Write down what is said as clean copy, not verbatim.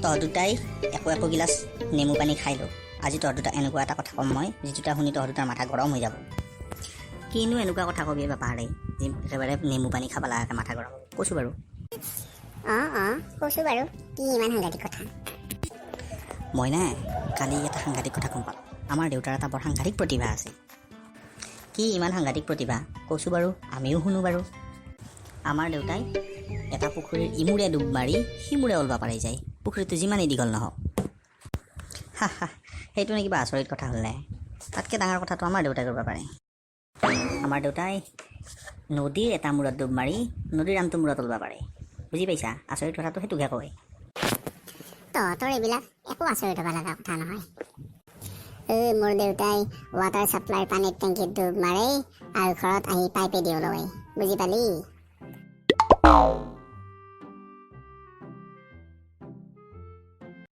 তহঁত দুটাই একো গিলাচ নেমু পানী খাই ল। আজি তহঁত দুটা এনেকুৱা এটা কথা ক'ম মই, যিটোটা শুনি তহঁত দুটাৰ মাথা গৰম হৈ যাব। কিনো এনেকুৱা কথা কবি বাপাৰে, যে একেবাৰে নেমু পানী খাব লগাকৈ মাথা গৰম হ'ব। কৈছোঁ বাৰু। কৈছোঁ বাৰু। কি ইমান সাংঘাতিক কথা? মই নাই কালি এটা সাংঘাতিক কথা গম পালোঁ। আমাৰ দেউতাৰ এটা বৰ সাংঘাতিক প্ৰতিভা আছে। কি ইমান সাংঘাতিক প্ৰতিভা কৈছোঁ বাৰু, আমিও শুনো বাৰু। আমাৰ দেউতাই এটা পুখুৰীৰ ইমূৰে ডুব মাৰি সিমূৰে ওলবা পাৰি যায়, পুখুৰীটো যিমানেই দীঘল নহওক। সেইটো নে কিবা আচৰিত কথা হ'ল নাই? তাতকৈ ডাঙৰ কথাটো আমাৰ দেউতাই কৰিব পাৰে। আমাৰ দেউতাই নদীৰ এটা মূৰত ডুব মাৰি নদীৰ আনটো মূৰত ওলবা পাৰে। বুজি পাইছা? আচৰিত কথাটো সেইটোকে কয়। তহঁতৰ এইবিলাক একো আচৰিত হ'ব লগা কথা নহয়। মোৰ দেউতাই ৱাটাৰ ছাপ্লাইৰ পানীৰ টেংকিত ডুব মাৰে আৰু ঘৰত আহি পাইপে দি ওলায়। বুজি পালি?